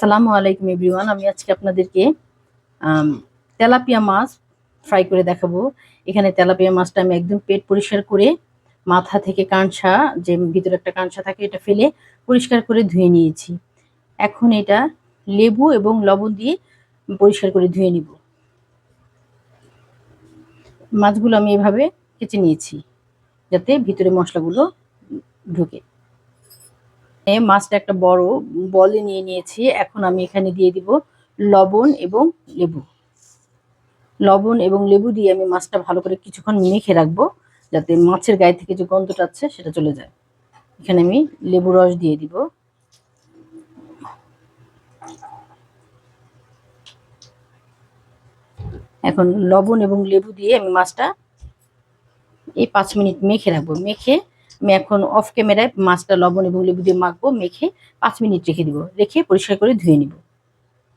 আসসালামু আলাইকুম এভরিওয়ান। আমি আজকে আপনাদেরকে তেলাপিয়া মাছ ফ্রাই করে দেখাবো। এখানে তেলাপিয়া মাছটা আমি একদম পেট পরিষ্কার করে মাথা থেকে কাঁচা, যে ভিতরে একটা কাঁচা থাকে, এটা ফেলে পরিষ্কার করে ধুয়ে নিয়েছি। এখন এটা লেবু এবং লবণ দিয়ে পরিষ্কার করে ধুয়ে নিব। মাছগুলো আমি এভাবে কেটে নিয়েছি যাতে ভিতরে মশলাগুলো ঢুকে। মাছটা একটা বড় বলে নিয়ে নিয়েছি। এখন আমি এখানে দিয়ে দিব লবণ এবং লেবু। লবণ এবং লেবু দিয়ে আমি মাছটা ভালো করে কিছুক্ষণ মেখে রাখবো, যাতে মাছের গায়ে থেকে যে গন্ধটা আছে সেটা চলে যায়। এখানে আমি লেবু রস দিয়ে দিব। এখন লবণ এবং লেবু দিয়ে আমি মাছটা এই 5 মিনিট মেখে রাখবো। মেখে আমি এখন অফ ক্যামেরায় মাছটা লবণ এবং লেবু দিয়ে মাখবো। মেখে 5 মিনিট রেখে দিব। রেখে পরিষ্কার করে ধুয়ে নিব।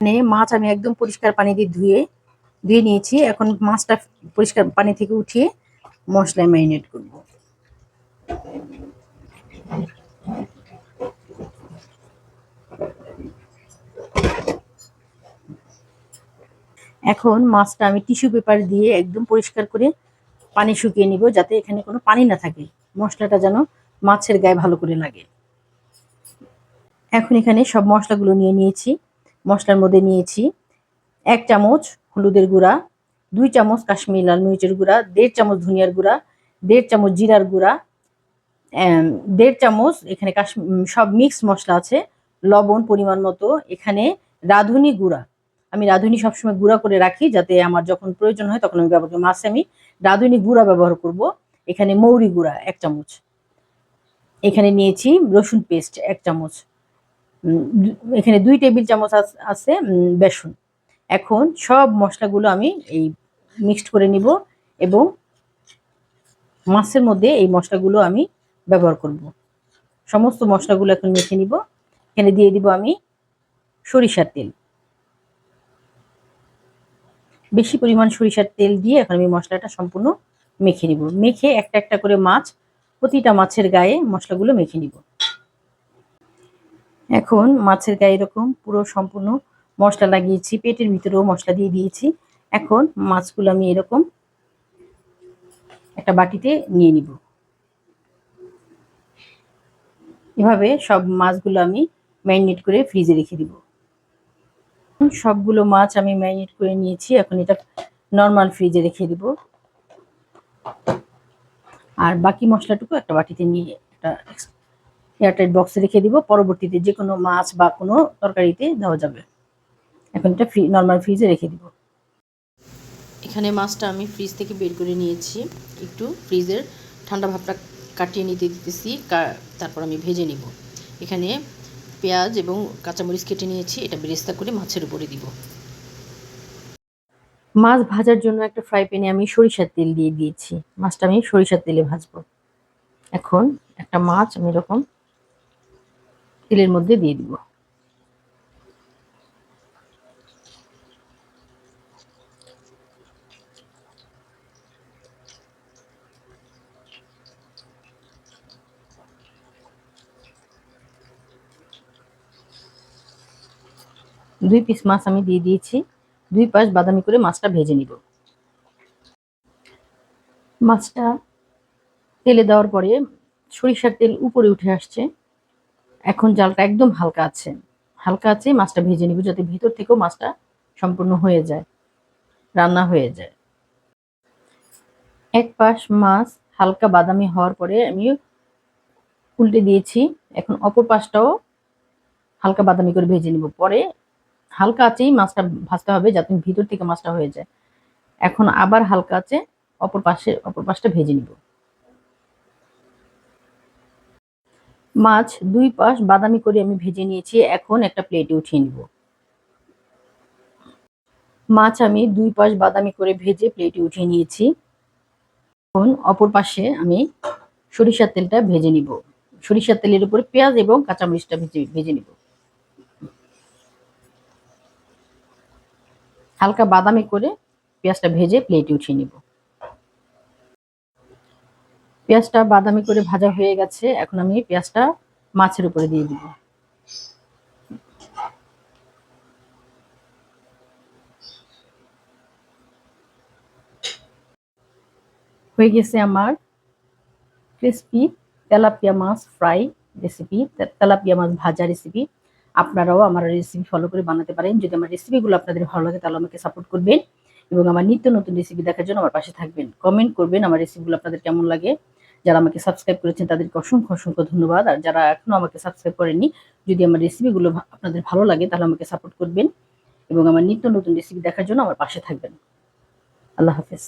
মানে মাছ আমি একদম পরিষ্কার পানি দিয়ে ধুয়ে নিয়েছি। এখন মাছটা পরিষ্কার পানি থেকে উঠিয়ে মশলায় ম্যারিনেট করব। এখন মাছটা আমি টিস্যু পেপার দিয়ে একদম পরিষ্কার করে পানি শুকিয়ে নিব, যাতে এখানে কোনো পানি না থাকে। মশলাটা যেন মাছের গায়ে ভালো করে লাগে। এখন এখানে সব মশলাগুলো নিয়ে নিয়েছি। মশলার মধ্যে নিয়েছি 1 চামচ হলুদের গুঁড়া, 2 চামচ কাশ্মীরি লাল মরিচের গুঁড়া, 1.5 চামচ ধনিয়ার গুঁড়া, 1.5 চামচ জিরার গুঁড়া, 1.5 চামচ এখানে সব মিক্স মশলা আছে। লবণ পরিমাণ মতো। এখানে রাঁধুনি গুঁড়া, আমি রাঁধুনি সবসময় গুঁড়া করে রাখি, যাতে আমার যখন প্রয়োজন হয় তখন আমি ব্যবহার করি। মাছে আমি রাঁধুনি গুঁড়া ব্যবহার করব। এখানে মৌরি গুঁড়া 1 চামচ। এখানে নিয়েছি রসুন পেস্ট 1 চামচ। এখানে 2 টেবিল চামচ আছে বেসন। এখন সব মশলাগুলো আমি এই মিক্সড করে নিব এবং মাছের মধ্যে এই মশলাগুলো আমি ব্যবহার করব। সমস্ত মশলাগুলো এখন মেখে নিব। এখানে দিয়ে দিব আমি সরিষার তেল। বেশি পরিমাণ সরিষার তেল দিয়ে এখন আমি মশলাটা সম্পূর্ণ মেখে নিব। মেখে একটা একটা করে প্রতিটা মাছের গায়ে মশলাগুলো মেখে নিব। এখন মাছের গায়ে এরকম পুরো সম্পূর্ণ মশলা লাগিয়েছি। পেটের ভিতরেও মশলা দিয়ে দিয়েছি। এখন মাছগুলো আমি এরকম একটা বাটিতে নিয়ে নিব। এভাবে সব মাছগুলো আমি ম্যারিনেট করে ফ্রিজে রেখে দিব। সবগুলো মাছ আমি ম্যারিনেট করে নিয়েছি। এখন এটা নর্মাল ফ্রিজে রেখে দিব। আর বাকি মশলাটুকু একটা বাটিতে নিয়ে একটা এয়ারটাইট বক্সে রেখে দিব। পরবর্তীতে যে কোনো মাছ বা কোনো তরকারিতে দেওয়া যাবে। এখন এটা নর্মাল ফ্রিজে রেখে দিব। এখানে মাছটা আমি ফ্রিজ থেকে বের করে নিয়েছি। একটু ফ্রিজের ঠান্ডা ভাবটা কাটিয়ে নিতে দিতেছি, তারপর আমি ভেজে নিব। এখানে পেঁয়াজ এবং কাঁচামরিচ কেটে নিয়েছি। এটা বেরেস্তা করে মাছের উপরে দিব। মাছ ভাজার জন্য একটা ফ্রাই প্যানে আমি সরিষার তেল দিয়ে দিয়েছি। মাছটা আমি সরিষার তেলে ভাজবো। এখন একটা মাছ আমি এরকম তেলের মধ্যে দিয়ে দিব। দুই পিস মাছ আমি দিয়ে দিয়েছি। দুই পাশ বাদামি করে মাছটা ভেজে নিব। মাছটা তেলে দেওয়ার পরে সরিষার তেল উপরে উঠে আসছে। এখন জালটা একদম হালকা আছে। হালকা আছে মাছটা ভেজে নিব, যাতে ভিতর থেকেও মাছটা সম্পূর্ণ হয়ে যায়, রান্না হয়ে যায়। এক পাশ মাছ হালকা বাদামি হওয়ার পরে আমি উল্টে দিয়েছি। এখন অপর পাশটাও হালকা বাদামি করে ভেজে নিব। পরে হালকা আঁচেই মাছটা ভাজতে হবে, যাতে ভিতর থেকে মাছটা হয়ে যায়। এখন আবার হালকা আঁচে অপর পাশটা ভেজে নিব। মাছ দুই পাশ বাদামি করে আমি ভেজে নিয়েছি। এখন একটা প্লেটে উঠিয়ে নিব। মাছ আমি দুই পাশ বাদামি করে ভেজে প্লেটে উঠিয়ে নিয়েছি। এখন অপর পাশে আমি সরিষার তেলটা ভেজে নিব। সরিষার তেলের উপরে পেঁয়াজ এবং কাঁচামরিচটা ভেজে নিব। হালকা বাদামি করে পেঁয়াজটা ভেজে প্লেটে উঠিয়ে নিব। পেঁয়াজটা বাদামি করে ভাজা হয়ে গেছে। এখন আমি পেঁয়াজটা মাছের উপরে দিয়ে দিব। হয়ে গেছে আমার ক্রিসপি তেলাপিয়া মাছ ফ্রাই রেসিপি, তেলাপিয়া মাছ ভাজা রেসিপি। আপনারাও আমার রেসিপি ফলো করে বানাতে পারেন। যদি আমার রেসিপিগুলো আপনাদের ভালো লাগে তাহলে আমাকে সাপোর্ট করবেন এবং আমার নিত্য নতুন রেসিপি দেখার জন্য আমার পাশে থাকবেন। কমেন্ট করবেন আমার রেসিপিগুলো আপনাদের কেমন লাগে। যারা আমাকে সাবস্ক্রাইব করেছেন তাদেরকে অসংখ্য অসংখ্য ধন্যবাদ। আর যারা এখনো আমাকে সাবস্ক্রাইব করেননি, যদি আমার রেসিপিগুলো আপনাদের ভালো লাগে তাহলে আমাকে সাপোর্ট করবেন এবং আমার নিত্য নতুন রেসিপি দেখার জন্য আমার পাশে থাকবেন। আল্লাহ হাফেজ।